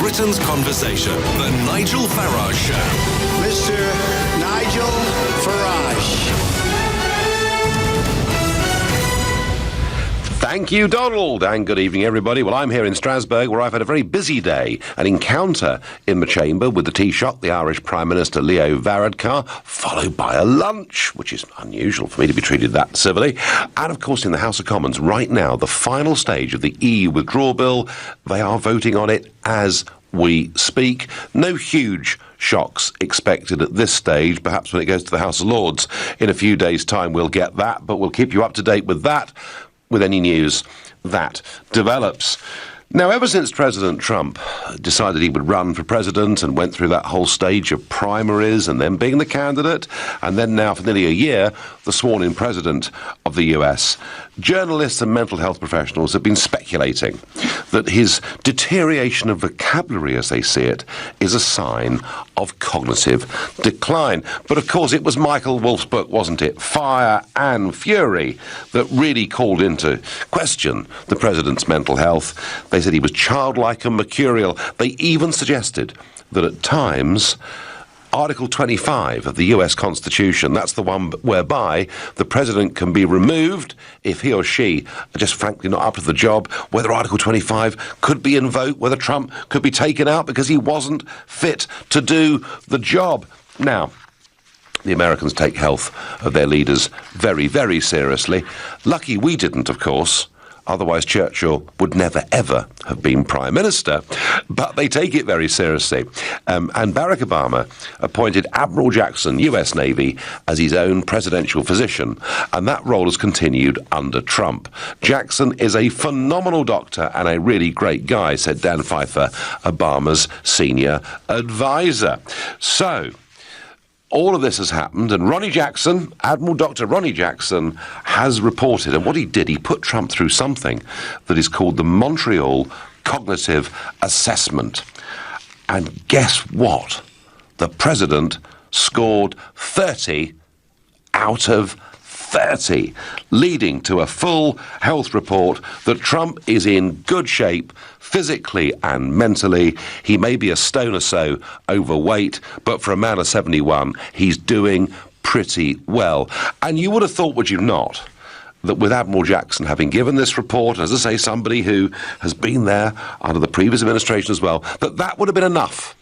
Britain's conversation. The Nigel Farage Show. Mr. Nigel Farage. Thank you, Donald, and good evening, everybody. Well, I'm here in Strasbourg, where I've had a very busy day, an encounter in the chamber with the Taoiseach, the Irish Prime Minister Leo Varadkar, followed by a lunch, which is unusual for me to be treated that civilly, and, of course, in the House of Commons right now, the final stage of the EU withdrawal bill. They are voting on it as we speak. No huge shocks expected at this stage. Perhaps when it goes to the House of Lords in a few days' time we'll get that, but we'll keep you up to date with that, with any news that develops. Now, ever since President Trump decided he would run for president and went through that whole stage of primaries and then being the candidate, and then now for nearly a year, the sworn-in president of the US, journalists and mental health professionals have been speculating that his deterioration of vocabulary, as they see it, is a sign of cognitive decline. But of course, it was Michael Wolff's book, wasn't it, Fire and Fury, that really called into question the president's mental health. They said he was childlike and mercurial. They even suggested that at times Article 25 of the US Constitution, that's the one whereby the president can be removed if he or she are just frankly not up to the job, whether Article 25 could be invoked, whether Trump could be taken out because he wasn't fit to do the job. Now, the Americans take health of their leaders very, very seriously. Lucky we didn't, of course. Otherwise, Churchill would never, ever have been Prime Minister. But they take it very seriously. And Barack Obama appointed Admiral Jackson, US Navy, as his own presidential physician. And that role has continued under Trump. Jackson is a phenomenal doctor and a really great guy, said Dan Pfeiffer, Obama's senior advisor. So all of this has happened, and Ronnie Jackson, Admiral Dr. Ronnie Jackson, has reported, and what he did, he put Trump through something that is called the Montreal Cognitive Assessment. And guess what? The president scored 30 out of 30, leading to a full health report that Trump is in good shape physically and mentally. He may be a stone or so overweight, but for a man of 71, he's doing pretty well. And you would have thought, would you not, that with Admiral Jackson having given this report, as I say, somebody who has been there under the previous administration as well, that would have been enough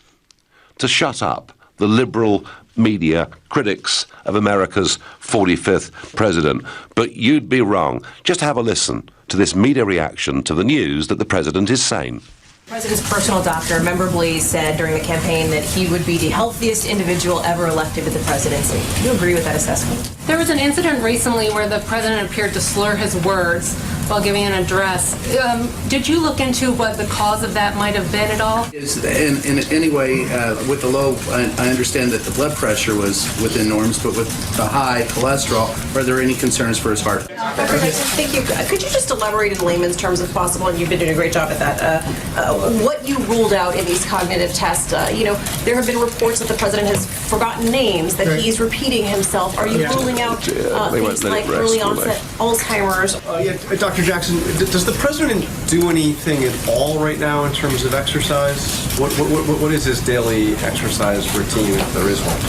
to shut up the liberal media critics of America's 45th president. But you'd be wrong. Just have a listen to this media reaction to the news that the president is sane. The president's personal doctor memorably said during the campaign that he would be the healthiest individual ever elected to the presidency. Do you agree with that assessment? There was an incident recently where the president appeared to slur his words while giving an address. Did you look into what the cause of that might have been at all? In any way, with the low, I understand that the blood pressure was within norms, but with the high cholesterol, are there any concerns for his heart? Dr. Jackson, thank you. Could you just elaborate in layman's terms, if possible, and you've been doing a great job at that, what you ruled out in these cognitive tests? There have been reports that the president has forgotten names, that he's repeating himself. Are you ruling out things like early onset Alzheimer's? Dr. Jackson, does the president do anything at all right now in terms of exercise? What is his daily exercise routine, if there is one?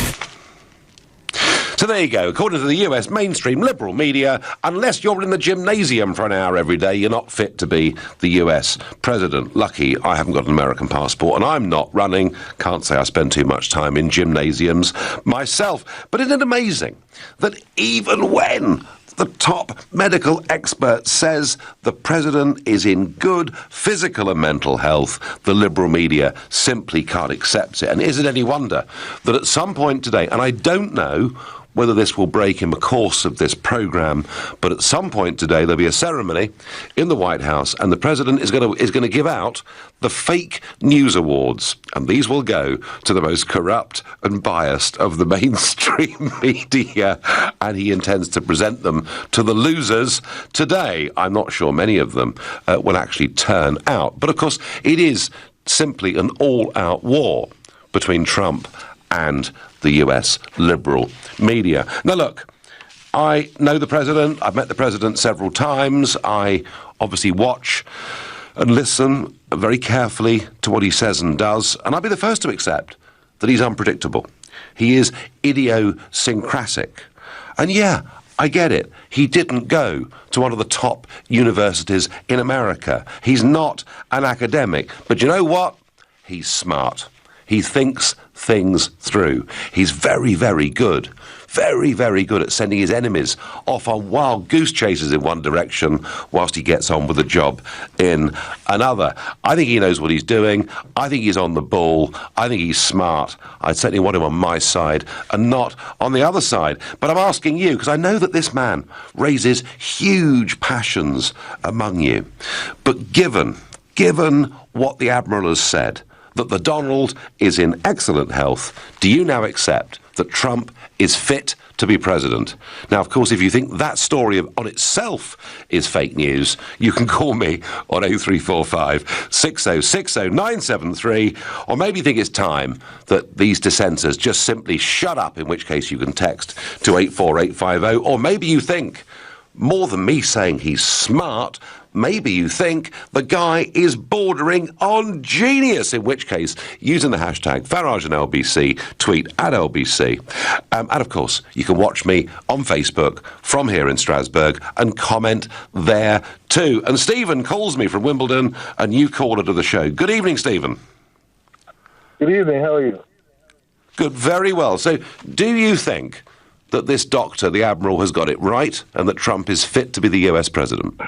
So there you go. According to the US mainstream liberal media, unless you're in the gymnasium for an hour every day, you're not fit to be the US president. Lucky I haven't got an American passport and I'm not running. Can't say I spend too much time in gymnasiums myself. But isn't it amazing that even when the top medical expert says the president is in good physical and mental health, the liberal media simply can't accept it? And is it any wonder that at some point today, and I don't know whether this will break in the course of this programme, but at some point today there'll be a ceremony in the White House and the president is going to give out the fake news awards, and these will go to the most corrupt and biased of the mainstream media, and he intends to present them to the losers today. I'm not sure many of them will actually turn out, but of course it is simply an all-out war between Trump and the US liberal media. Now look, I know the president, I've met the president several times, I obviously watch and listen very carefully to what he says and does, and I'd be the first to accept that he's unpredictable. He is idiosyncratic. And yeah, I get it. He didn't go to one of the top universities in America. He's not an academic. But you know what? He's smart. He thinks things through. He's very, very good. Very, very good at sending his enemies off on wild goose chases in one direction whilst he gets on with the job in another. I think he knows what he's doing. I think he's on the ball. I think he's smart. I certainly want him on my side and not on the other side. But I'm asking you, because I know that this man raises huge passions among you. But given what the Admiral has said, that the Donald is in excellent health, do you now accept that Trump is fit to be president? Now, of course, if you think that story on itself is fake news, you can call me on 0345 6060 973, or maybe think it's time that these dissenters just simply shut up, in which case you can text to 84850, or maybe you think, more than me saying he's smart, maybe you think the guy is bordering on genius, in which case, using the hashtag Farage and LBC, tweet at LBC. And of course, you can watch me on Facebook from here in Strasbourg and comment there too. And Stephen calls me from Wimbledon, a new caller to the show. Good evening, Stephen. Good evening, how are you? Good, very well. So, do you think that this doctor, the Admiral, has got it right and that Trump is fit to be the US president?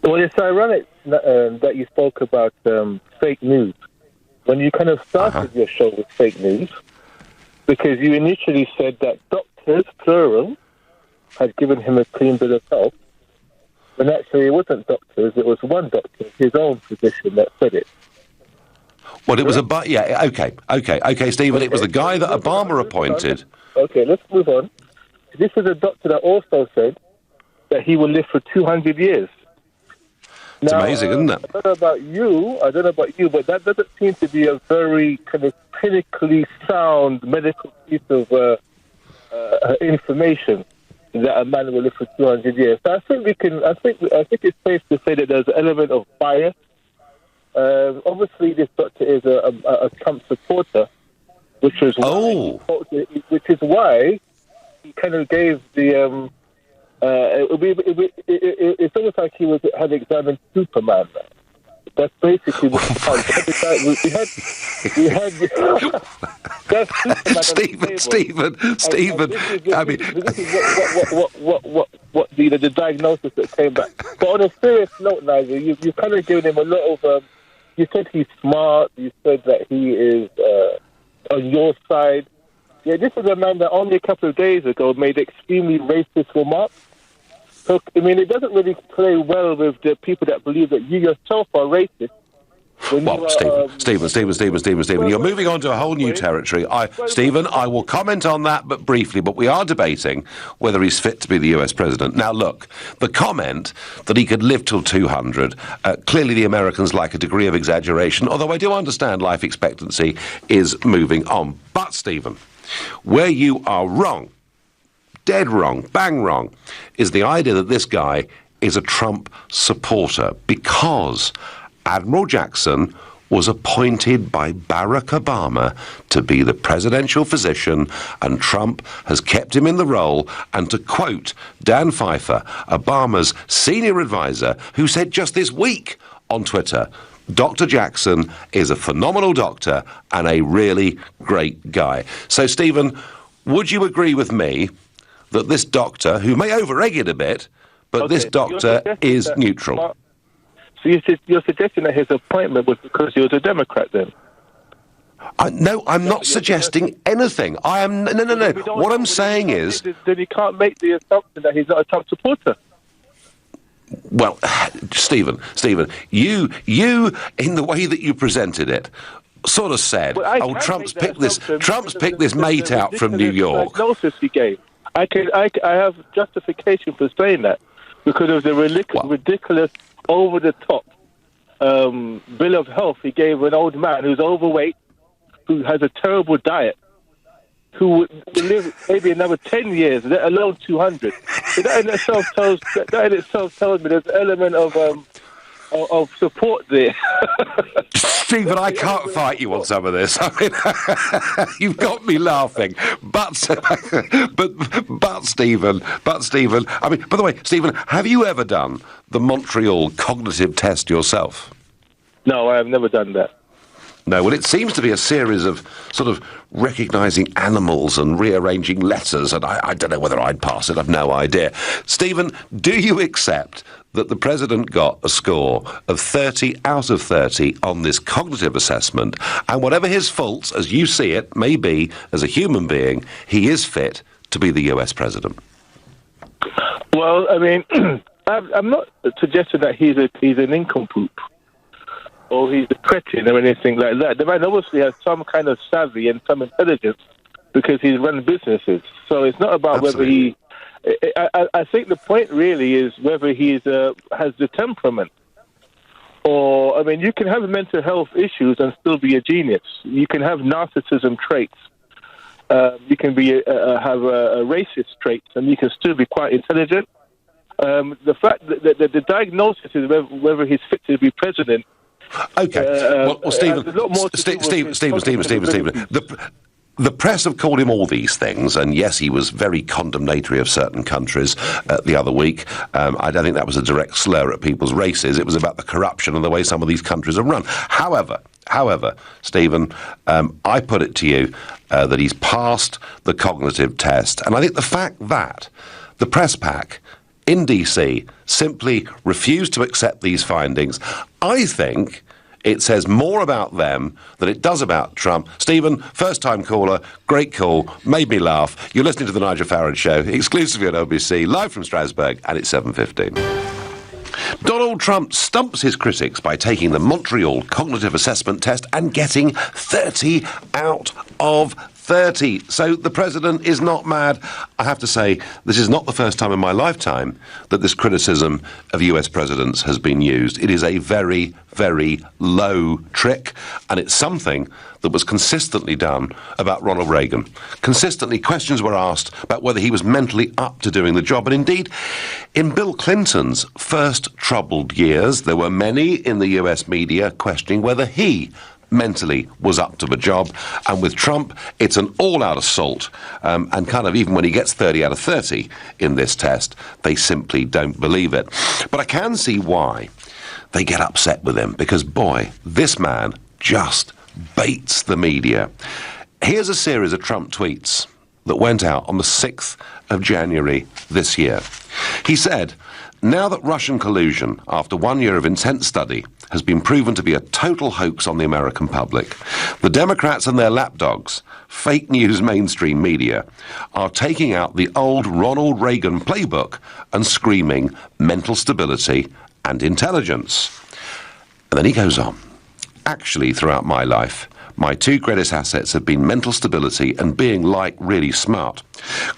Well, it's ironic that you spoke about fake news. When you kind of started your show with fake news, because you initially said that doctors, plural, had given him a clean bill of health, when actually it wasn't doctors, it was one doctor, his own physician, that said it. Well, it was okay, Stephen, it was the guy that Obama appointed. Okay, let's move on. This is a doctor that also said that he will live for 200 years. It's now, amazing, isn't it? I don't know about you, but that doesn't seem to be a very kind of clinically sound medical piece of information that a man will live for 200 years. So I think it's safe to say that there's an element of bias. Obviously, this doctor is a Trump supporter, which is why he kind of gave the. It's almost like he had examined Superman. That's basically what we had. Stephen. I mean, this is what the diagnosis that came back. But on a serious note, Nigel, you kind of given him a lot of. You said he's smart. You said that he is on your side. Yeah, this is a man that only a couple of days ago made extremely racist remarks. So, I mean, it doesn't really play well with the people that believe that you yourself are racist. Well, Stephen, you're moving on to a whole new territory. Stephen, I will comment on that, but briefly, but we are debating whether he's fit to be the US president. Now, look, the comment that he could live till 200, clearly the Americans like a degree of exaggeration, although I do understand life expectancy is moving on. But, Stephen, where you are wrong, dead wrong, bang wrong, is the idea that this guy is a Trump supporter, because Admiral Jackson was appointed by Barack Obama to be the presidential physician, and Trump has kept him in the role. And to quote Dan Pfeiffer, Obama's senior advisor, who said just this week on Twitter, Dr. Jackson is a phenomenal doctor and a really great guy. So, Stephen, would you agree with me that this doctor, who may over-egg it a bit, but this doctor is neutral? So you're suggesting that his appointment was because he was a Democrat, then? No, I'm not suggesting anything. I am no. What I'm saying is, then you can't make the assumption that he's not a Trump supporter. Well, Stephen, you in the way that you presented it, sort of said, Trump's picked this mate out from New York. Diagnosis he gave. I have justification for saying that because of the ridiculous, over-the-top bill of health he gave an old man who's overweight, who has a terrible diet, who would live maybe another 10 years, let alone 200. So that in itself tells me there's an element of of support there. Stephen, I can't fight you on some of this. I mean, you've got me laughing. But Stephen. I mean, by the way, Stephen, have you ever done the Montreal cognitive test yourself? No, I have never done that. No, well, it seems to be a series of sort of recognising animals and rearranging letters, and I don't know whether I'd pass it, I've no idea. Stephen, do you accept that the President got a score of 30 out of 30 on this cognitive assessment, and whatever his faults, as you see it, may be, as a human being, he is fit to be the US President? Well, I mean, I'm not suggesting that he's an nincompoop, or he's a cretin or anything like that. The man obviously has some kind of savvy and some intelligence because he's run businesses. So it's not about Absolutely. whether he... I think the point really is whether he has the temperament. Or, I mean, you can have mental health issues and still be a genius. You can have narcissism traits. You can have a racist traits, and you can still be quite intelligent. The fact that the diagnosis is whether he's fit to be president. Okay. Well, Stephen. The press have called him all these things, and yes, he was very condemnatory of certain countries the other week. I don't think that was a direct slur at people's races. It was about the corruption and the way some of these countries are run. However, Stephen, I put it to you that he's passed the cognitive test, and I think the fact that the press pack in DC simply refused to accept these findings, I think it says more about them than it does about Trump. Stephen, first-time caller, great call, made me laugh. You're listening to The Nigel Farage Show, exclusively on LBC, live from Strasbourg, and it's 7:15. Donald Trump stumps his critics by taking the Montreal cognitive assessment test and getting 30 out of 30. So the president is not mad. I have to say, this is not the first time in my lifetime that this criticism of US presidents has been used. It is a very, very low trick, and it's something that was consistently done about Ronald Reagan. Consistently, questions were asked about whether he was mentally up to doing the job. And indeed, in Bill Clinton's first troubled years, there were many in the US media questioning whether he mentally was up to the job. And with Trump, it's an all-out assault. And kind of even when he gets 30 out of 30 in this test, they simply don't believe it. But I can see why they get upset with him, because, boy, this man just baits the media. Here's a series of Trump tweets that went out on the 6th of January this year. He said, "Now that Russian collusion, after 1 year of intense study, has been proven to be a total hoax on the American public, the Democrats and their lapdogs, fake news mainstream media, are taking out the old Ronald Reagan playbook and screaming mental stability and intelligence." And then he goes on, "Actually, throughout my life, my two greatest assets have been mental stability and being really smart.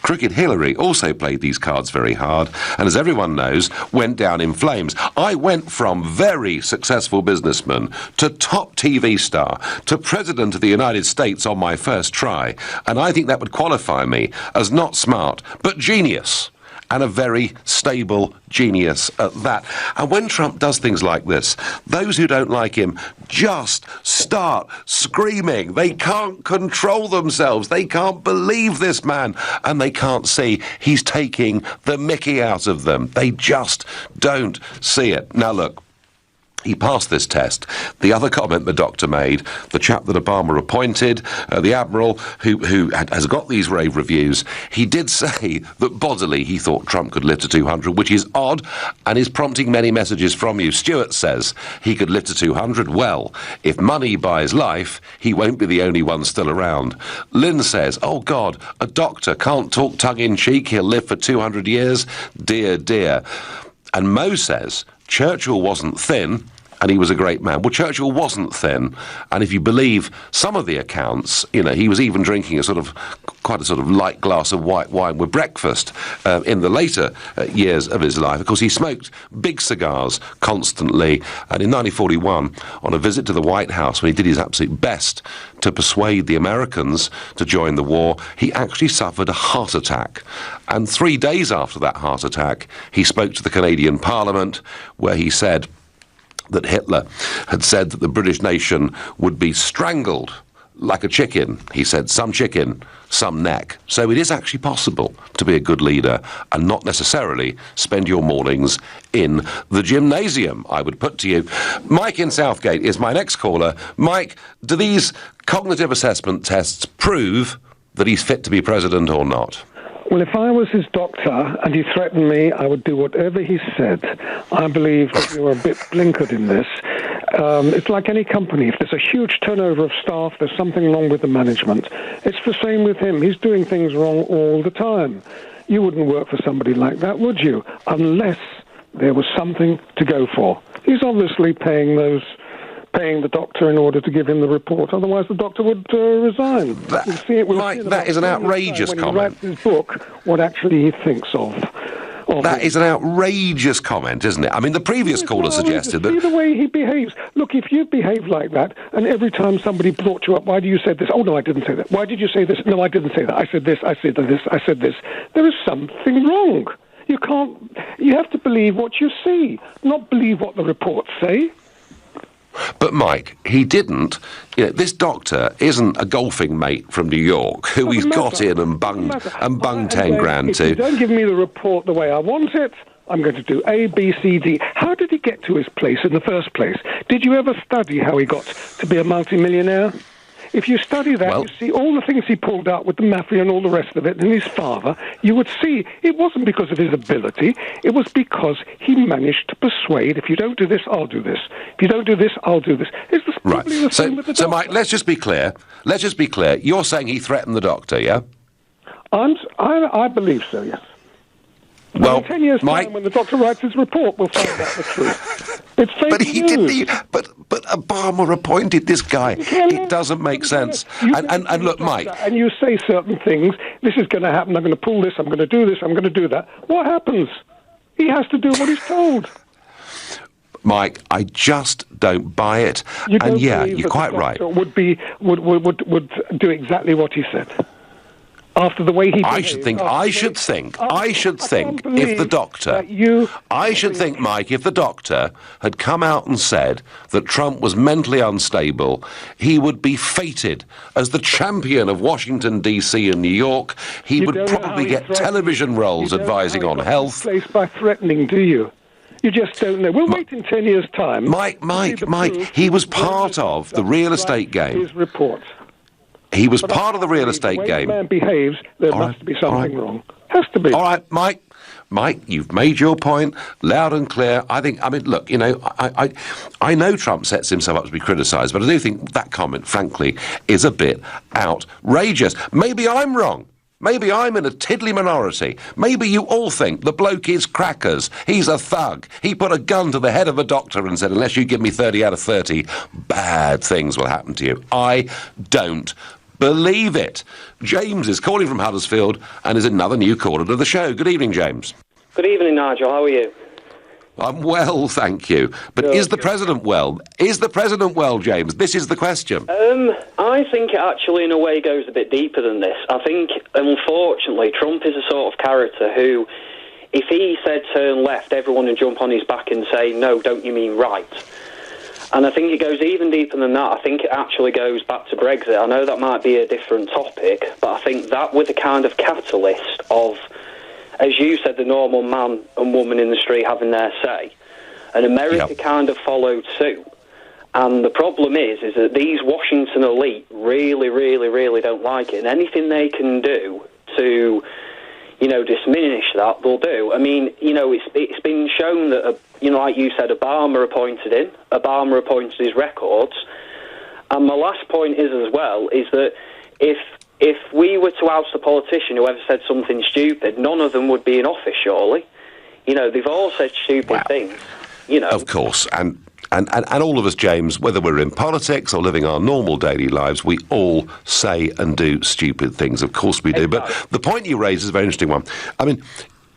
Crooked Hillary also played these cards very hard, and as everyone knows, went down in flames. I went from very successful businessman to top TV star to President of the United States on my first try, and I think that would qualify me as not smart, but genius. And a very stable genius at that." And when Trump does things like this, those who don't like him just start screaming. They can't control themselves. They can't believe this man. And they can't see he's taking the mickey out of them. They just don't see it. Now, look. He passed this test. The other comment the doctor made, the chap that Obama appointed, the admiral who has got these rave reviews, he did say that bodily he thought Trump could live to 200, which is odd and is prompting many messages from you. Stuart says he could live to 200. Well, if money buys life, he won't be the only one still around. Lynn says, oh God, a doctor can't talk tongue-in-cheek, he'll live for 200 years. Dear, dear. And Mo says, Churchill wasn't thin, and he was a great man. Well, Churchill wasn't thin, and if you believe some of the accounts, you know, he was even drinking quite a sort of light glass of white wine with breakfast in the later years of his life. Of course, he smoked big cigars constantly, and in 1941, on a visit to the White House, when he did his absolute best to persuade the Americans to join the war, he actually suffered a heart attack. And 3 days after that heart attack, he spoke to the Canadian Parliament, where he said that Hitler had said that the British nation would be strangled like a chicken. He said, some chicken, some neck. So it is actually possible to be a good leader and not necessarily spend your mornings in the gymnasium, I would put to you. Mike in Southgate is my next caller. Mike, do these cognitive assessment tests prove that he's fit to be president or not? Well, if I was his doctor and he threatened me, I would do whatever he said. I believe that you're a bit blinkered in this. It's like any company. If there's a huge turnover of staff, there's something wrong with the management. It's the same with him. He's doing things wrong all the time. You wouldn't work for somebody like that, would you? Unless there was something to go for. He's obviously paying the doctor in order to give him the report. Otherwise, the doctor would resign. That is an outrageous comment. When he writes his book, what actually he thinks of. That is an outrageous comment, isn't it? I mean, the previous caller suggested that... See the way he behaves. Look, if you behave like that, and every time somebody brought you up, why do you say this? Oh, no, I didn't say that. Why did you say this? No, I didn't say that. I said this, I said this, I said this. There is something wrong. You have to believe what you see, not believe what the reports say. But, Mike, he didn't. This doctor isn't a golfing mate from New York who he's got in and bunged 10 grand to. If you don't give me the report the way I want it, I'm going to do A, B, C, D. How did he get to his place in the first place? Did you ever study how he got to be a multimillionaire? If you study that, you see all the things he pulled out with the mafia and all the rest of it, and his father, you would see it wasn't because of his ability, it was because he managed to persuade, if you don't do this, I'll do this. If you don't do this, I'll do this. It's probably the same with the doctor. So, Mike, let's just be clear. You're saying he threatened the doctor, yeah? I believe so, yes. Well, in 10 years' Mike, time, when the doctor writes his report, we'll find out the truth. It's fake news. But Obama appointed this guy. It doesn't make sense. And look, Mike... And you say certain things, this is going to happen, I'm going to pull this, I'm going to do this, I'm going to do that. What happens? He has to do what he's told. Mike, I just don't buy it. And yeah, you're quite right. Would do exactly what he said. After the way he behaved. I should think if the doctor had come out and said that Trump was mentally unstable, he would be feted as the champion of Washington, D.C. and New York. He would probably get television roles advising on health. By threatening, do you? You just don't know. We'll wait in 10 years' time. Mike, he was part of the real estate game. His report. He was part of the real estate game. The way the man behaves, there must be something wrong. Has to be. All right, Mike, you've made your point loud and clear. I mean, look, I know Trump sets himself up to be criticised, but I do think that comment, frankly, is a bit outrageous. Maybe I'm wrong. Maybe I'm in a tiddly minority. Maybe you all think the bloke is crackers. He's a thug. He put a gun to the head of a doctor and said, unless you give me 30 out of 30, bad things will happen to you. I don't believe it. James is calling from Huddersfield and is another new caller to the show. Good evening, James. Good evening, Nigel. How are you? I'm well, thank you. But is the president well? Is the president well, James? This is the question. I think it actually, in a way, goes a bit deeper than this. I think, unfortunately, Trump is a sort of character who, if he said turn left, everyone would jump on his back and say, no, don't you mean right? And I think it goes even deeper than that. I think it actually goes back to Brexit. I know that might be a different topic, but I think that was a kind of catalyst of, as you said, the normal man and woman in the street having their say. And America kind of followed suit. And the problem is that these Washington elite really, really, really don't like it. And anything they can do to, diminish that, they'll do. I mean, it's been shown that, like you said, Obama appointed his records. And my last point is as well, is that if we were to oust a politician who ever said something stupid, none of them would be in office, surely. They've all said stupid things, Of course, and all of us, James, whether we're in politics or living our normal daily lives, we all say and do stupid things. Of course we do. Exactly. But the point you raise is a very interesting one. I mean,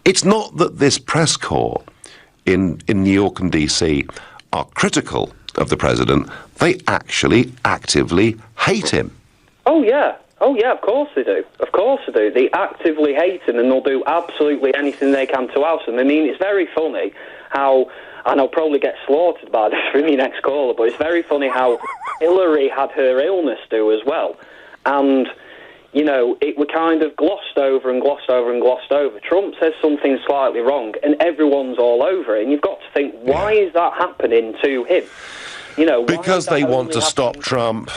it's not that this press corps in New York and D.C. are critical of the president. They actually actively hate him. Oh, yeah, of course they do. Of course they do. They actively hate him, and they'll do absolutely anything they can to oust him. I mean, it's very funny how and I'll probably get slaughtered by this from your next caller, but it's very funny how Hillary had her illness do as well. And, you know, it were kind of glossed over and glossed over and glossed over. Trump says something slightly wrong, and everyone's all over it. And you've got to think, why is that happening to him? You know, because they want to stop Trump.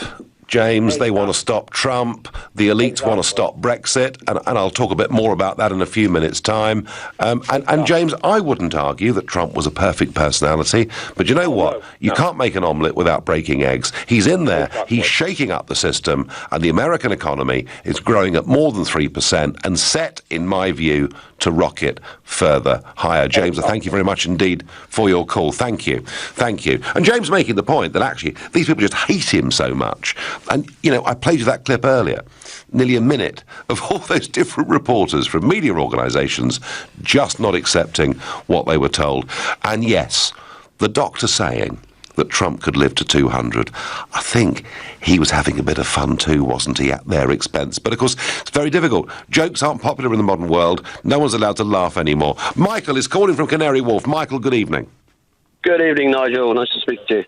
James, they want to stop Trump. The elites want to stop Brexit, and I'll talk a bit more about that in a few minutes' time. And James, I wouldn't argue that Trump was a perfect personality, but you know what? You can't make an omelette without breaking eggs. He's in there, he's shaking up the system, and the American economy is growing at more than 3% and set, in my view, to rocket further higher. James, thank you very much indeed for your call. Thank you. Thank you. And James making the point that actually these people just hate him so much. And, you know, I played you that clip earlier, nearly a minute, of all those different reporters from media organisations just not accepting what they were told. And yes, the doctor saying that Trump could live to 200. I think he was having a bit of fun too, wasn't he, at their expense? But of course, it's very difficult. Jokes aren't popular in the modern world. No one's allowed to laugh anymore. Michael is calling from Canary Wharf. Michael, good evening. Good evening, Nigel. Nice to speak to you.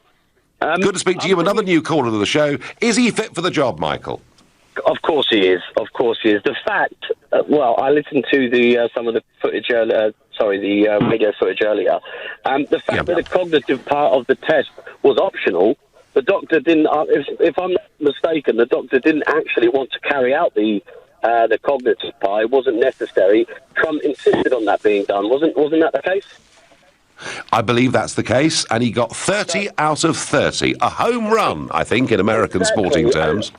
Good to speak to you. Another new caller to the show. Is he fit for the job, Michael? Of course he is. Of course he is. The fact, I listened to the some of the footage earlier. The radio footage earlier. The fact that the cognitive part of the test was optional, the doctor didn't. If I'm not mistaken, the doctor didn't actually want to carry out the cognitive part. It wasn't necessary. Trump insisted on that being done. Wasn't that the case? I believe that's the case, and he got 30 out of 30. A home run, I think, in American sporting terms.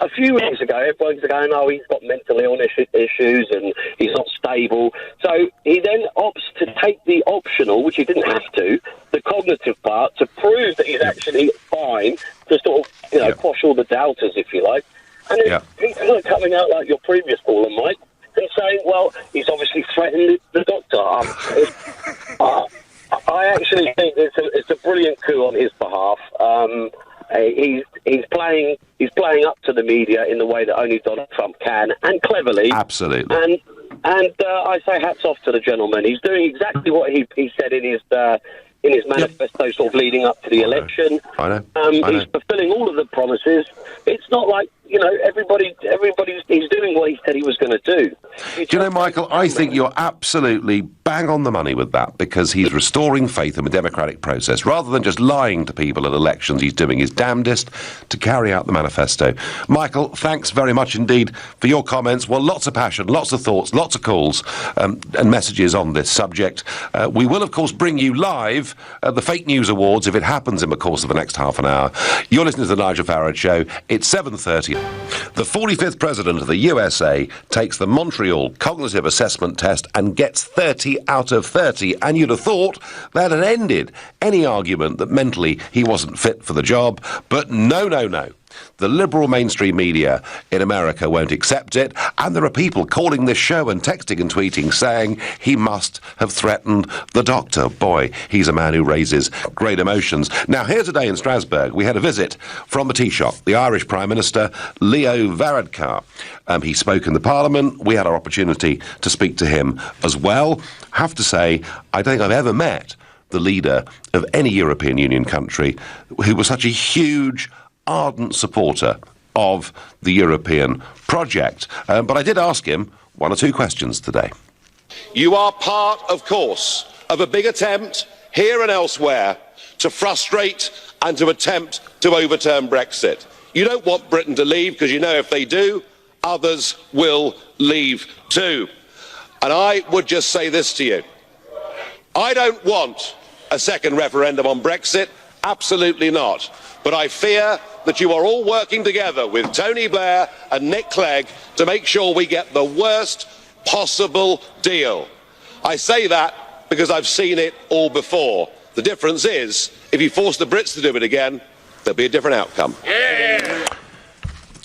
A few weeks ago, everyone's going, oh, he's got mental illness issues and he's not stable. So he then opts to take the optional, which he didn't have to, the cognitive part, to prove that he's actually fine, to sort of, quash all the doubters, if you like. And then people are coming out like your previous caller, Mike, and saying, well, he's obviously threatened the doctor. I actually think it's a brilliant coup on his behalf. He's playing up to the media in the way that only Donald Trump can, and cleverly. Absolutely. And I say hats off to the gentleman. He's doing exactly what he said in his manifesto, sort of leading up to the election. I know. He's fulfilling all of the promises. It's not like, everybody's he's doing what he said he was going to do. Do you know, Michael, I think you're absolutely bang on the money with that, because he's restoring faith in the democratic process. Rather than just lying to people at elections, he's doing his damnedest to carry out the manifesto. Michael, thanks very much indeed for your comments. Well, lots of passion, lots of thoughts, lots of calls and messages on this subject. We will, of course, bring you live at the Fake News Awards if it happens in the course of the next half an hour. You're listening to The Nigel Farage Show. It's 7:30. The 45th President of the USA takes the Montreal Cognitive Assessment Test and gets 30 out of 30. And you'd have thought that had ended any argument that mentally he wasn't fit for the job. But no. The liberal mainstream media in America won't accept it, and there are people calling this show and texting and tweeting saying he must have threatened the doctor. Boy, he's a man who raises great emotions. Now, here today in Strasbourg, we had a visit from the Taoiseach, the Irish Prime Minister, Leo Varadkar. He spoke in the Parliament. We had our opportunity to speak to him as well. I have to say, I don't think I've ever met the leader of any European Union country who was such a huge, ardent supporter of the European project. But I did ask him one or two questions today. You are part, of course, of a big attempt here and elsewhere to frustrate and to attempt to overturn Brexit. You don't want Britain to leave because you know if they do, others will leave too. And I would just say this to you. I don't want a second referendum on Brexit. Absolutely not. But I fear that you are all working together with Tony Blair and Nick Clegg to make sure we get the worst possible deal. I say that because I've seen it all before. The difference is, if you force the Brits to do it again, there'll be a different outcome.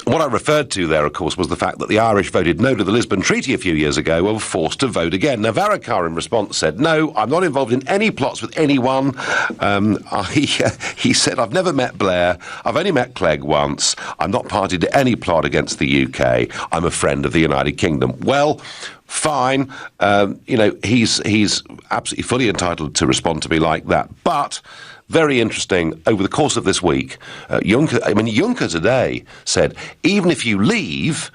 Well, What I referred to there, of course, was the fact that the Irish voted no to the Lisbon Treaty a few years ago and were forced to vote again. Now, Varadkar, in response, said, no, I'm not involved in any plots with anyone. He said, I've never met Blair. I've only met Clegg once. I'm not party to any plot against the UK. I'm a friend of the United Kingdom. Well, fine. He's absolutely fully entitled to respond to me like that. But very interesting, over the course of this week, Juncker today said, even if you leave,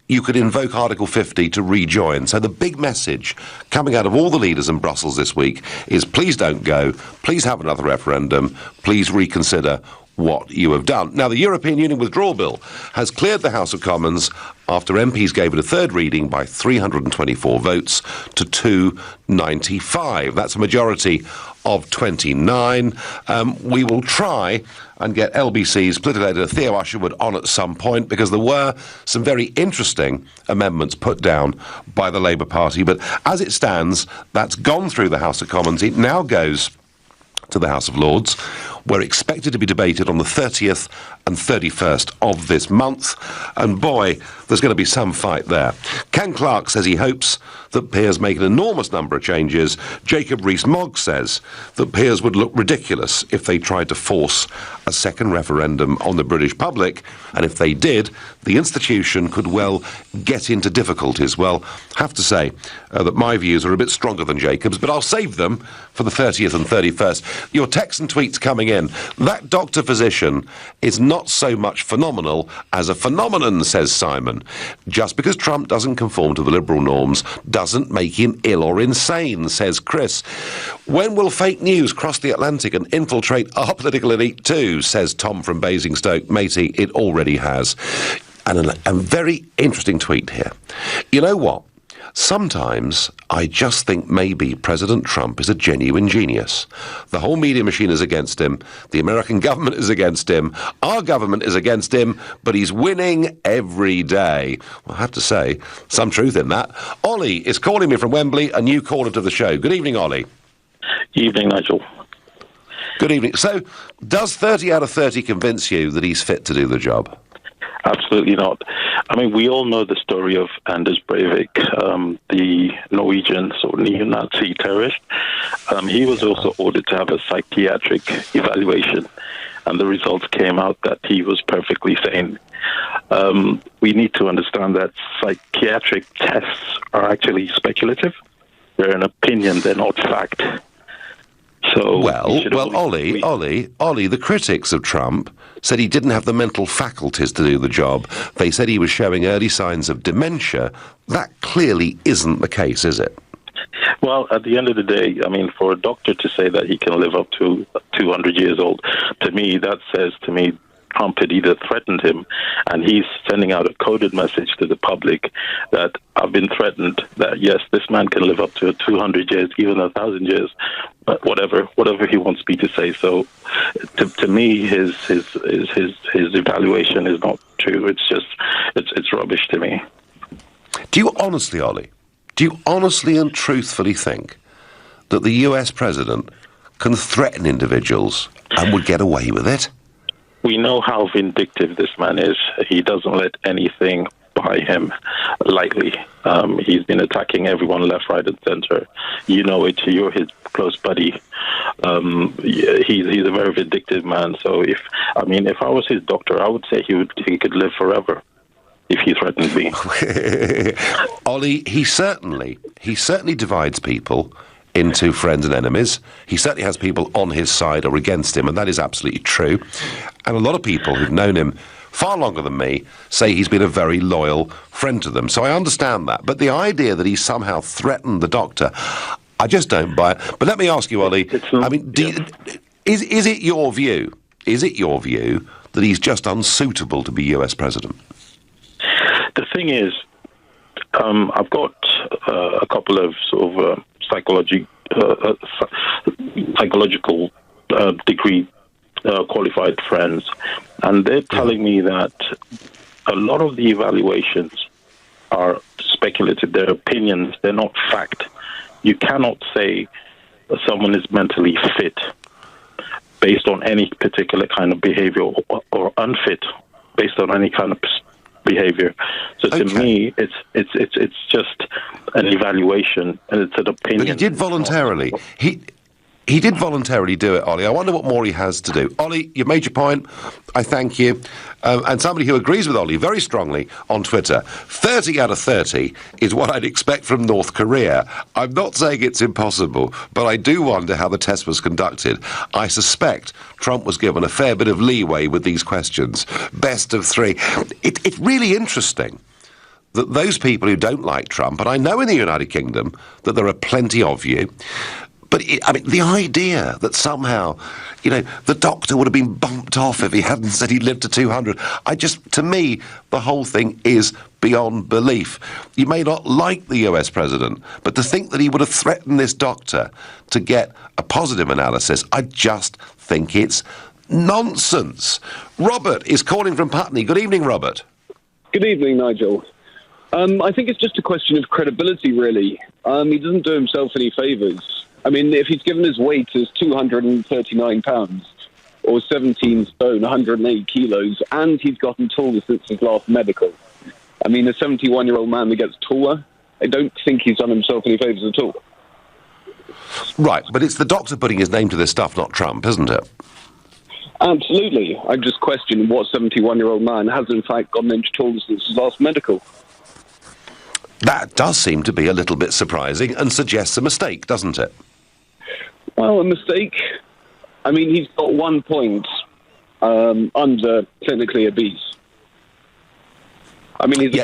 you could invoke Article 50 to rejoin. So the big message coming out of all the leaders in Brussels this week is please don't go, please have another referendum, please reconsider what you have done. Now, the European Union withdrawal bill has cleared the House of Commons after MPs gave it a third reading by 324 votes to 295. That's a majority of 29. We will try and get LBC's political editor Theo Usherwood on at some point, because there were some very interesting amendments put down by the Labour Party. But as it stands, that's gone through the House of Commons. It now goes to the House of Lords. We're expected to be debated on the 30th and 31st of this month, and boy, there's going to be some fight there. Ken Clarke says he hopes that peers make an enormous number of changes. Jacob Rees-Mogg says that peers would look ridiculous if they tried to force a second referendum on the British public, and if they did, the institution could well get into difficulties. Well, I have to say that my views are a bit stronger than Jacob's, but I'll save them for the 30th and 31st. Your texts and tweets coming in. That doctor-physician is not so much phenomenal as a phenomenon, says Simon. Just because Trump doesn't conform to the liberal norms doesn't make him ill or insane, says Chris. When will fake news cross the Atlantic and infiltrate our political elite too, says Tom from Basingstoke. Matey, it already has. And a very interesting tweet here. You know what? Sometimes I just think maybe President Trump is a genuine genius. The whole media machine is against him. The American government is against him. Our government is against him, but he's winning every day. Well, I have to say, some truth in that. Ollie is calling me from Wembley, a new caller to the show. Good evening, Ollie. Evening, Nigel. Good evening. So, does 30 out of 30 convince you that he's fit to do the job? Absolutely not. I mean, we all know the story of Anders Breivik, the Norwegian sort of neo-Nazi terrorist. He was also ordered to have a psychiatric evaluation, and the results came out that he was perfectly sane. We need to understand that psychiatric tests are actually speculative. They're an opinion, they're not fact. So Ollie, the critics of Trump said he didn't have the mental faculties to do the job. They said he was showing early signs of dementia. That clearly isn't the case, is it? Well, at the end of the day, I mean, for a doctor to say that he can live up to 200 years old, to me, that says to me Trump had either threatened him, and he's sending out a coded message to the public that I've been threatened, that yes, this man can live up to 200 years, even 1,000 years, but whatever he wants me to say. So, to me, his evaluation is not true. It's just it's rubbish to me. Do you honestly, Ollie? Do you honestly and truthfully think that the US president can threaten individuals and would get away with it? We know how vindictive this man is. He doesn't let anything by him lightly. He's been attacking everyone left, right, and center. You know it. You're his close buddy. He's a very vindictive man. So if I was his doctor, I would say he could live forever if he threatened me. Ollie, he certainly divides people into friends and enemies. He certainly has people on his side or against him, and that is absolutely true. And a lot of people who've known him far longer than me say he's been a very loyal friend to them. So I understand that. But the idea that he somehow threatened the doctor, I just don't buy it. But let me ask you, Ollie, I mean, is it your view that he's just unsuitable to be US president? The thing is, I've got a couple of sort of psychological degree qualified friends, and they're telling me that a lot of the evaluations are speculative. They're opinions. They're not fact. You cannot say someone is mentally fit based on any particular kind of behavior, or unfit based on any kind of behavior. So to me, it's just an evaluation, and it's an opinion. But he did voluntarily. He did voluntarily do it, Ollie. I wonder what more he has to do. Ollie, you've made your point. I thank you. And somebody who agrees with Ollie very strongly on Twitter, 30 out of 30 is what I'd expect from North Korea. I'm not saying it's impossible, but I do wonder how the test was conducted. I suspect Trump was given a fair bit of leeway with these questions. Best of three. It's really interesting that those people who don't like Trump, and I know in the United Kingdom that there are plenty of you, but, the idea that somehow, the doctor would have been bumped off if he hadn't said he'd lived to 200, to me, the whole thing is beyond belief. You may not like the US president, but to think that he would have threatened this doctor to get a positive analysis, I just think it's nonsense. Robert is calling from Putney. Good evening, Robert. Good evening, Nigel. I think it's just a question of credibility, really. He doesn't do himself any favours. If he's given his weight as 239 pounds or 17 stone, 108 kilos, and he's gotten taller since his last medical, a 71-year-old man that gets taller, I don't think he's done himself any favours at all. Right, but it's the doctor putting his name to this stuff, not Trump, isn't it? Absolutely. I just question what 71-year-old man has in fact gotten inch taller since his last medical. That does seem to be a little bit surprising and suggests a mistake, doesn't it? Well, a mistake. He's got 1 point under clinically obese.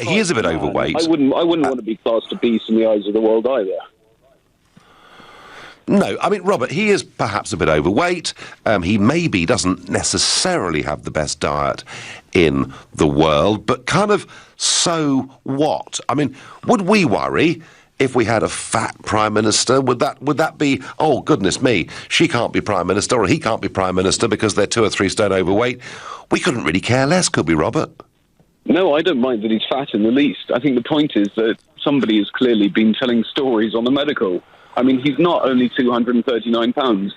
He is a bit overweight. I wouldn't want to be classed obese in the eyes of the world either. No, Robert, he is perhaps a bit overweight. He maybe doesn't necessarily have the best diet in the world, but kind of so what? Would we worry if we had a fat prime minister? Would that be, oh, goodness me, she can't be prime minister or he can't be prime minister because they're 2 or 3 stone overweight? We couldn't really care less, could we, Robert? No, I don't mind that he's fat in the least. I think the point is that somebody has clearly been telling stories on the medical. He's not only 239 pounds.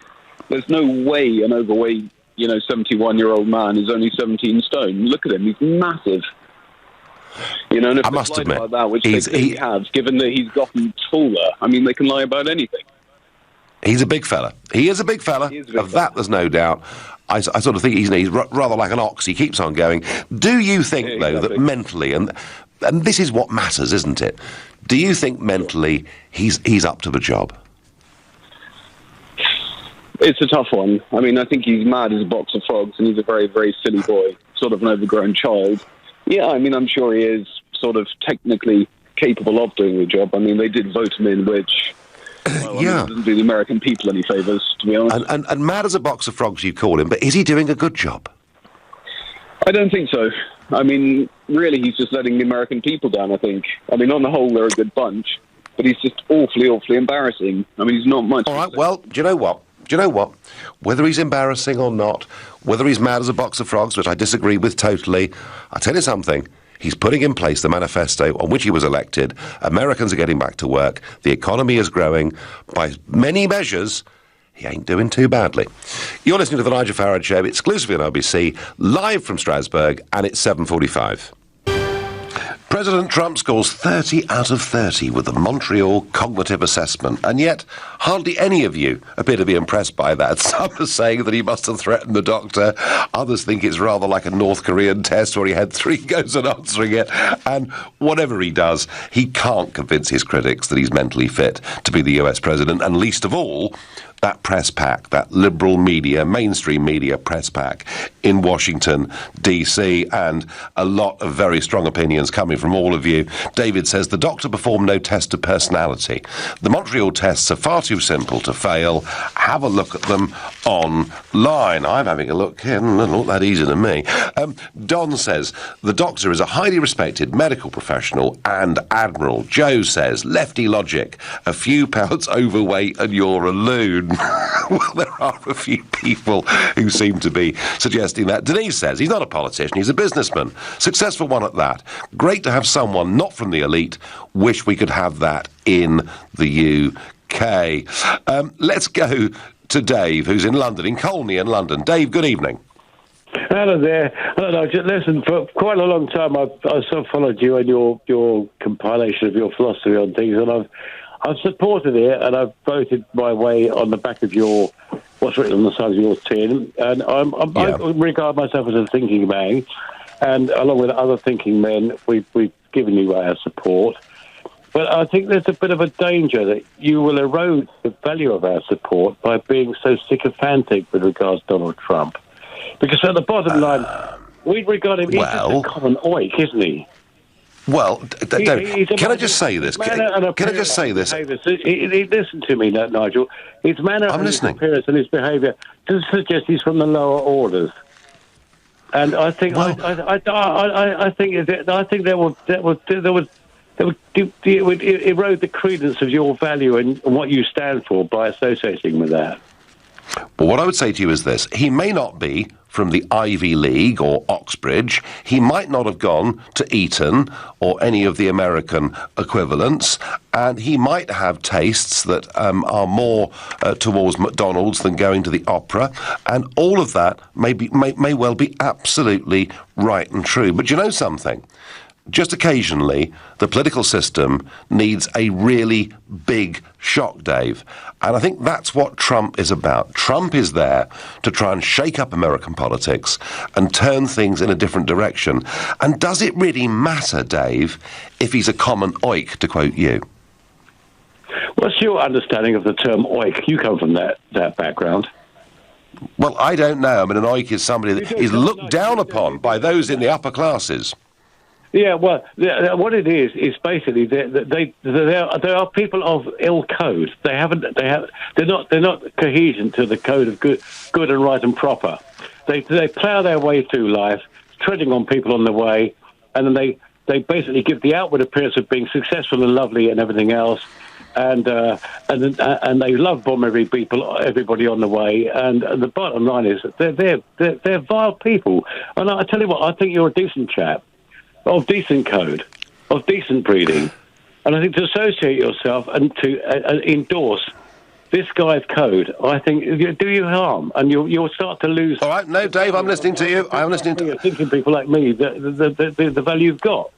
There's no way an overweight, 71-year-old man is only 17 stone. Look at him, he's massive. And if I must admit, about that, which he has, given that he's gotten taller, they can lie about anything. He's a big fella. He is a big fella. Of that, there's no doubt. I sort of think he's rather like an ox. He keeps on going. Do you think, though, that mentally, and this is what matters, isn't it? Do you think mentally he's up to the job? It's a tough one. I think he's mad as a box of frogs, and he's a very, very silly boy, sort of an overgrown child. Yeah, I'm sure he is sort of technically capable of doing the job. They did vote him in, which doesn't do the American people any favours, to be honest. And mad as a box of frogs, you call him, but is he doing a good job? I don't think so. Really, he's just letting the American people down, I think. On the whole, they're a good bunch, but he's just awfully, awfully embarrassing. He's not much... All right, well, do you know what? Whether he's embarrassing or not, whether he's mad as a box of frogs, which I disagree with totally, I'll tell you something. He's putting in place the manifesto on which he was elected. Americans are getting back to work. The economy is growing. By many measures, he ain't doing too badly. You're listening to the Nigel Farage Show, exclusively on LBC, live from Strasbourg, and it's 7:45. President Trump scores 30 out of 30 with the Montreal Cognitive Assessment, and yet hardly any of you appear to be impressed by that. Some are saying that he must have threatened the doctor. Others think it's rather like a North Korean test where he had 3 goes at answering it. And whatever he does, he can't convince his critics that he's mentally fit to be the US president, and least of all, that press pack, that liberal media, mainstream media press pack in Washington, D.C., and a lot of very strong opinions coming from all of you. David says the doctor performed no test of personality. The Montreal tests are far too simple to fail. Have a look at them online. I'm having a look here. Doesn't look that easy to me. Don says the doctor is a highly respected medical professional and admiral. Joe says lefty logic. A few pounds overweight and you're a loon. Well, there are a few people who seem to be suggesting that. Denise says he's not a politician, he's a businessman. Successful one at that. Great to have someone not from the elite. Wish we could have that in the UK. Let's go to Dave, who's in London, in Colney in London. Dave, good evening. Hello there. Hello, listen, for quite a long time I've sort of followed you and your compilation of your philosophy on things, and I've supported it, and I've voted my way on the back of what's written on the side of your tin, and I regard myself as a thinking man, and along with other thinking men, we've given you our support. But I think there's a bit of a danger that you will erode the value of our support by being so sycophantic with regards to Donald Trump. Because at the bottom line, we regard him, he's just a common oik, isn't he? Well, can I just say this? Can I just say this? Listen to me, Nigel. His manner and his appearance and his behaviour does suggest he's from the lower orders. And I think I think it would erode the credence of your value and what you stand for by associating with that. Well, what I would say to you is this. He may not be from the Ivy League or Oxbridge. He might not have gone to Eton or any of the American equivalents, and he might have tastes that are more towards McDonald's than going to the opera, and all of that may well be absolutely right and true. But you know something? Just occasionally, the political system needs a really big shock, Dave. And I think that's what Trump is about. Trump is there to try and shake up American politics and turn things in a different direction. And does it really matter, Dave, if he's a common oik, to quote you? What's your understanding of the term oik? You come from that background. Well, I don't know. I mean, an oik is somebody that is looked down upon by those in the upper classes. Yeah, well, what it is basically there are people of ill code. They're not cohesion to the code of good and right and proper. They plough their way through life, treading on people on the way, and then they basically give the outward appearance of being successful and lovely and everything else, and they love bomb everybody on the way. And the bottom line is they're vile people. And I tell you what, I think you're a decent chap. Of decent code, of decent breeding. And I think to associate yourself and to endorse this guy's code, I think, do you harm. And you'll start to lose... All right, no, Dave, I'm listening to you. I'm listening to you. Thinking people like me, the value you've got.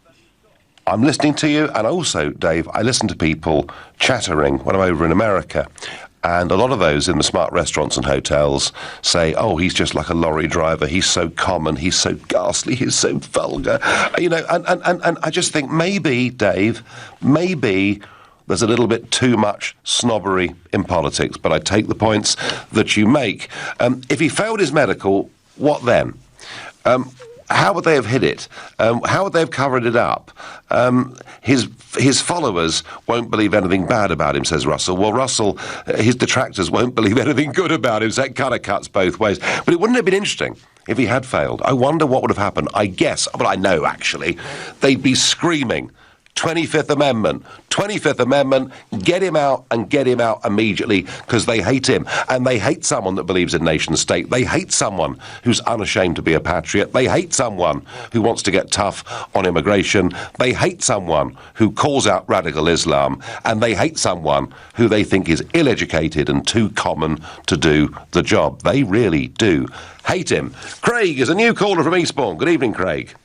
I'm listening to you, and also, Dave, I listen to people chattering when I'm over in America. And a lot of those in the smart restaurants and hotels say, oh, he's just like a lorry driver. He's so common. He's so ghastly. He's so vulgar. You know, and I just think maybe, Dave, maybe there's a little bit too much snobbery in politics. But I take the points that you make. If he failed his medical, what then? How would they have hid it? How would they have covered it up? His followers won't believe anything bad about him, says Russell. Well, Russell, his detractors won't believe anything good about him, so that kind of cuts both ways. But it wouldn't have been interesting if he had failed. I wonder what would have happened. I guess, but I know, actually, they'd be screaming, 25th Amendment, 25th Amendment, get him out and get him out immediately, because they hate him. And they hate someone that believes in nation state. They hate someone who's unashamed to be a patriot. They hate someone who wants to get tough on immigration. They hate someone who calls out radical Islam. And they hate someone who they think is ill-educated and too common to do the job. They really do hate him. Craig is a new caller from Eastbourne. Good evening, Craig.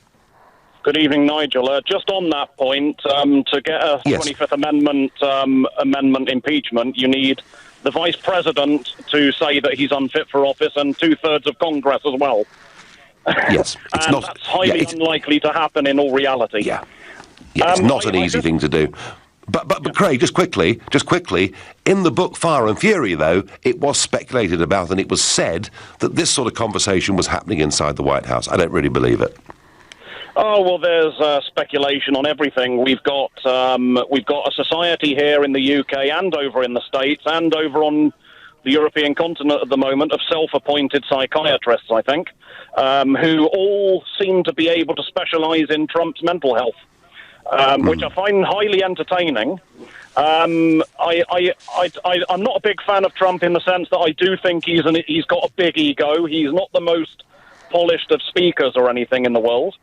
Good evening, Nigel. Just on that point, to get a 25th Amendment impeachment, you need the Vice President to say that he's unfit for office and two-thirds of Congress as well. Yes. And that's highly unlikely to happen in all reality. Yeah, it's not an easy thing to do. But Craig, just quickly, in the book Fire and Fury, though, it was speculated about and it was said that this sort of conversation was happening inside the White House. I don't really believe it. Oh, well, there's speculation on everything. We've got a society here in the UK and over in the States and over on the European continent at the moment of self-appointed psychiatrists, I think, who all seem to be able to specialise in Trump's mental health, which I find highly entertaining. I'm not a big fan of Trump in the sense that I do think he's got a big ego. He's not the most polished of speakers or anything in the world.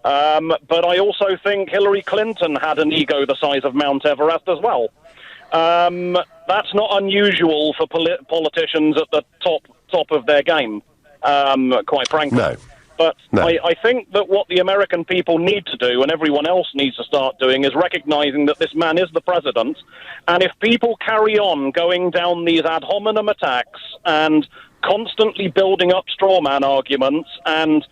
But I also think Hillary Clinton had an ego the size of Mount Everest as well. That's not unusual for politicians at the top of their game, quite frankly. No. But No. I think that what the American people need to do, and everyone else needs to start doing, is recognising that this man is the president. And if people carry on going down these ad hominem attacks and constantly building up straw man arguments and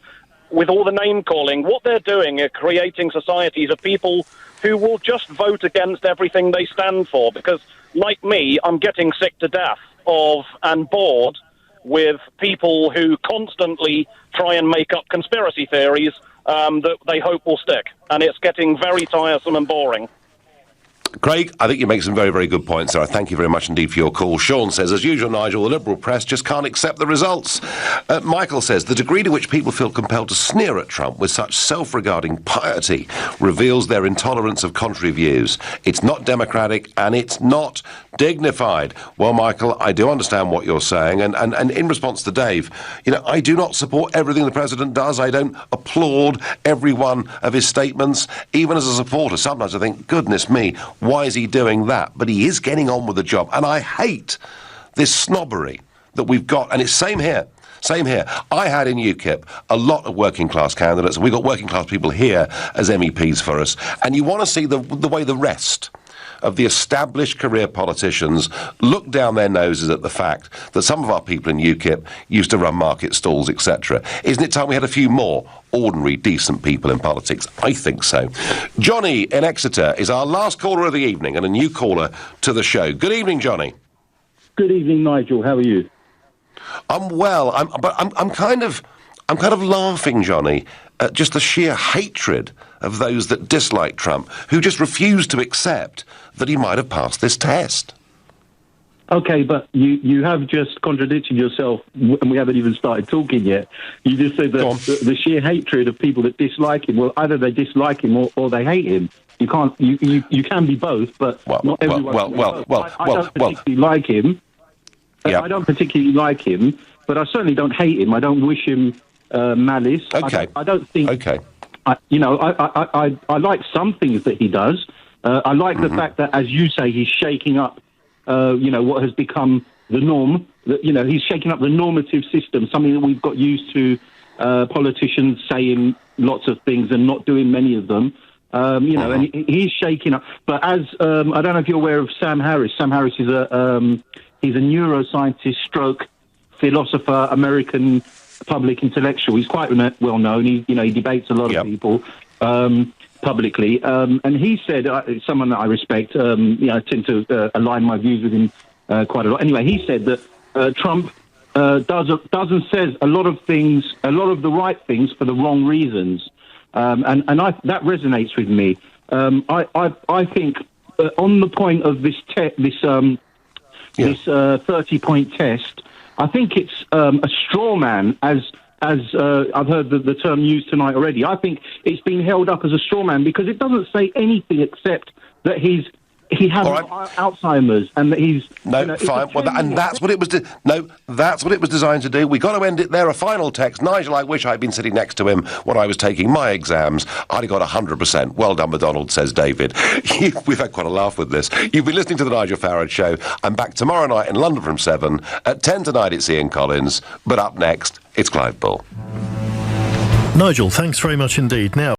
with all the name-calling, what they're doing is creating societies of people who will just vote against everything they stand for. Because, like me, I'm getting sick to death of and bored with people who constantly try and make up conspiracy theories that they hope will stick. And it's getting very tiresome and boring. Craig, I think you make some very, very good points there. I thank you very much indeed for your call. Sean says, as usual, Nigel, the Liberal press just can't accept the results. Michael says, the degree to which people feel compelled to sneer at Trump with such self-regarding piety reveals their intolerance of contrary views. It's not democratic and it's not dignified. Well, Michael, I do understand what you're saying. And in response to Dave, I do not support everything the president does. I don't applaud every one of his statements. Even as a supporter, sometimes I think, goodness me, why is he doing that? But he is getting on with the job. And I hate this snobbery that we've got. And it's same here. Same here. I had in UKIP a lot of working class candidates, and we've got working class people here as MEPs for us. And you want to see the way the rest of the established career politicians look down their noses at the fact that some of our people in UKIP used to run market stalls, etc. Isn't it time we had a few more ordinary, decent people in politics? I think so. Johnny in Exeter is our last caller of the evening and a new caller to the show. Good evening, Johnny. Good evening, Nigel. How are you? I'm well. I'm kind of laughing, Johnny, at just the sheer hatred of those that dislike Trump, who just refuse to accept that he might have passed this test. Okay, but you have just contradicted yourself, and we haven't even started talking yet. You just said that the sheer hatred of people that dislike him, well, either they dislike him or they hate him. You can't. You can be both, but not everyone. I don't particularly like him. I don't particularly like him, but I certainly don't hate him. I don't wish him malice. Okay. I don't think. Okay. I like some things that he does. I like the fact that, as you say, he's shaking up, what has become the norm. That, he's shaking up the normative system, something that we've got used to, politicians saying lots of things and not doing many of them. And he's shaking up. But as I don't know if you're aware of Sam Harris. Sam Harris is he's a neuroscientist, stroke philosopher, American public intellectual. He's quite well known. He debates a lot of people publicly. And he said, someone that I respect, I tend to align my views with him quite a lot. Anyway, he said that Trump does and says a lot of things, a lot of the right things for the wrong reasons. And that resonates with me. I think on the point of this 30-point test, I think it's a straw man, as I've heard the term used tonight already. I think it's been held up as a straw man because it doesn't say anything except that he has Alzheimer's and that he's fine. And that's what it was. That's what it was designed to do. We got to end it there. A final text, Nigel. I wish I'd been sitting next to him when I was taking my exams. I'd have got 100%. Well done, McDonald, says David. We've had quite a laugh with this. You've been listening to the Nigel Farage Show. I'm back tomorrow night in London from 7. At 10 tonight, it's Ian Collins. But up next, it's Clive Bull. Nigel, thanks very much indeed. Now.